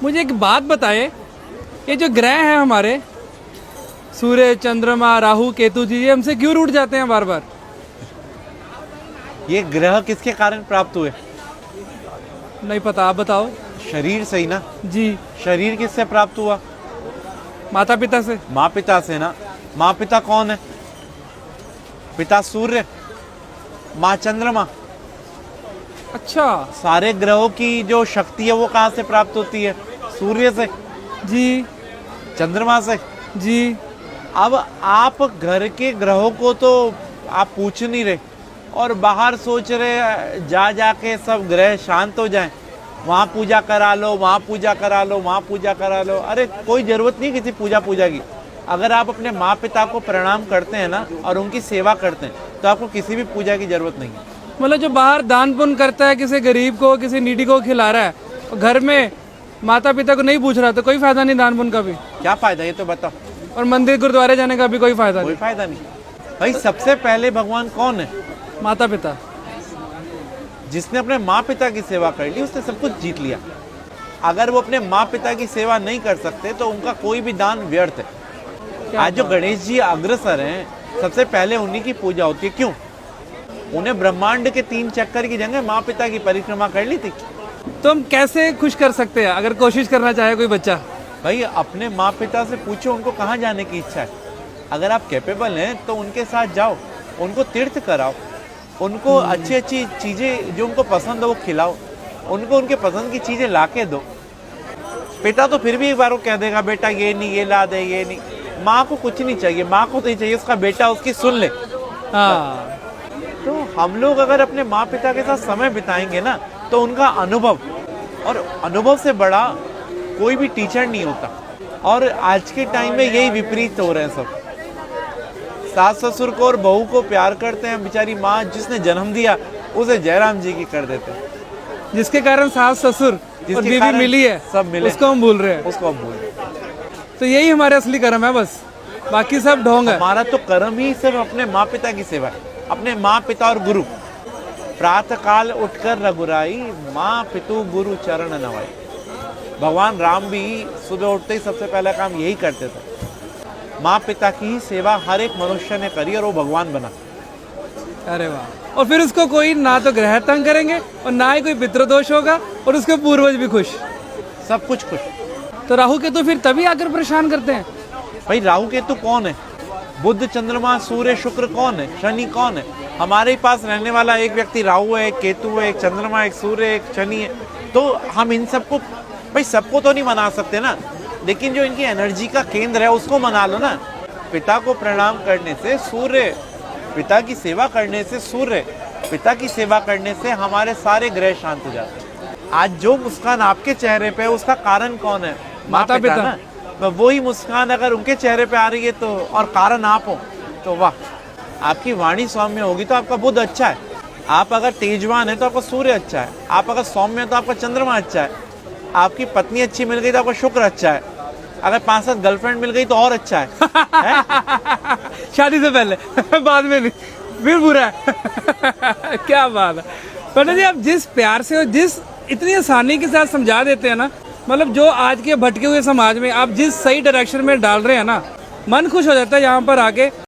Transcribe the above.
मुझे एक बात बताएं, ये जो ग्रह हैं हमारे सूर्य, चंद्रमा, राहु, केतु जी, ये हमसे क्यों रूठ जाते हैं बार बार? ये ग्रह किसके कारण प्राप्त हुए? नहीं पता, आप बताओ। शरीर से ही ना। जी। शरीर किससे प्राप्त हुआ? माता पिता से। माँ पिता से ना। माँ पिता कौन है? पिता सूर्य, माँ चंद्रमा। अच्छा। सारे ग्रहों की जो शक्ति है वो कहाँ से प्राप्त होती है? सूर्य से, जी चंद्रमा से। जी। अब आप घर के ग्रहों को तो आप पूछ नहीं रहे और बाहर सोच रहे जा जाके सब ग्रह शांत हो जाएं, वहाँ पूजा करा लो, वहाँ पूजा करा लो, वहाँ पूजा करा लो। अरे कोई जरूरत नहीं किसी पूजा की। अगर आप अपने माँ पिता को प्रणाम करते हैं ना और उनकी सेवा करते हैं तो आपको किसी भी पूजा की जरूरत नहीं है। मतलब जो बाहर दान पुण्य करता है, किसी गरीब को, किसी नीडी को खिला रहा है, और घर में माता पिता को नहीं पूछ रहा, तो कोई फायदा नहीं दान पुण्य का भी। क्या फायदा ये तो बताओ। और मंदिर गुरुद्वारे जाने का भी कोई फायदा कोई नहीं। फायदा नहीं। भाई सबसे पहले भगवान कौन है? माता पिता। जिसने अपने माँ पिता की सेवा कर ली उसने सब कुछ जीत लिया। अगर वो अपने माँ पिता की सेवा नहीं कर सकते तो उनका कोई भी दान व्यर्थ है। आज जो गणेश जी अग्रसर हैं, सबसे पहले उन्हीं की पूजा होती है। क्यों? उन्हें ब्रह्मांड के 3 चक्कर की जगह माँ पिता की परिक्रमा कर ली थी। तो हम कैसे खुश कर सकते हैं अगर कोशिश करना चाहे कोई बच्चा? भाई अपने माँ पिता से पूछो उनको कहाँ जाने की इच्छा है। अगर आप कैपेबल हैं तो उनके साथ जाओ, उनको तीर्थ कराओ, उनको अच्छी अच्छी चीज़ें जो उनको पसंद हो वो खिलाओ, उनको उनके पसंद की चीज़ें ला के दो। पिता तो फिर भी एक बार वो कह देगा बेटा ये नहीं, ये ला दे, ये नहीं। माँ को कुछ नहीं चाहिए, माँ को तो ये चाहिए उसका बेटा उसकी सुन ले। हाँ। तो हम लोग अगर अपने माँ पिता के साथ समय बिताएंगे ना तो उनका अनुभव, और अनुभव से बड़ा कोई भी टीचर नहीं होता। और आज के टाइम में यही विपरीत हो रहे हैं सब। सास ससुर को और बहू को प्यार करते हैं, बेचारी माँ जिसने जन्म दिया उसे जयराम जी की कर देते हैं। जिसके कारण सास ससुर और बीवी मिली है, सब मिले, उसको हम भूल रहे हैं। उसको हम भूल रहे हैं। तो यही हमारे असली कर्म है, बस बाकी सब ढोंग है। हमारा तो कर्म ही सिर्फ अपने माँ पिता की सेवा है, अपने माँ पिता और गुरु। प्रातः काल उठकर रघुराई, माँ पितु गुरु चरण नवाई। भगवान राम भी सुबह उठते ही सबसे पहला काम यही करते थे। माँ पिता की ही सेवा हर एक मनुष्य ने करी और वो भगवान बना। अरे वाह। और फिर उसको कोई ना तो ग्रह तंग करेंगे और ना ही कोई पितृदोष होगा, और उसके पूर्वज भी खुश, सब कुछ खुश। तो राहु केतु फिर तभी आकर परेशान करते हैं। भाई राहु केतु कौन है? बुध, चंद्रमा, सूर्य, शुक्र कौन है? शनि कौन है? हमारे ही पास रहने वाला एक व्यक्ति राहु है, एक केतु है, एक चंद्रमा, एक सूर्य, एक शनि है। तो हम इन सबको, भाई सबको तो नहीं मना सकते ना, लेकिन जो इनकी एनर्जी का केंद्र है उसको मना लो ना। पिता को प्रणाम करने से सूर्य, पिता की सेवा करने से सूर्य, पिता की सेवा करने से हमारे सारे ग्रह शांत हो जाते हैं। आज जो मुस्कान आपके चेहरे पे है उसका कारण कौन है? माता पिता ना। तो वही मुस्कान अगर उनके चेहरे पे आ रही है तो, और कारण आप हो, तो वाह। आपकी वाणी सौम्य होगी तो आपका बुध अच्छा है। आप अगर तेजवान है तो आपका सूर्य अच्छा है। आप अगर सौम्य है तो आपका चंद्रमा अच्छा है। आपकी पत्नी अच्छी मिल गई तो आपका शुक्र अच्छा है। अगर 5-7 गर्लफ्रेंड मिल गई तो और अच्छा है, है? शादी से पहले बाद में नहीं, फिर बुरा है। क्या बात है पंडित जी, आप जिस प्यार से और जिस इतनी आसानी के साथ समझा देते हैं ना, मतलब जो आज के भटके हुए समाज में आप जिस सही डायरेक्शन में डाल रहे हैं ना, मन खुश हो जाता है यहाँ पर आके।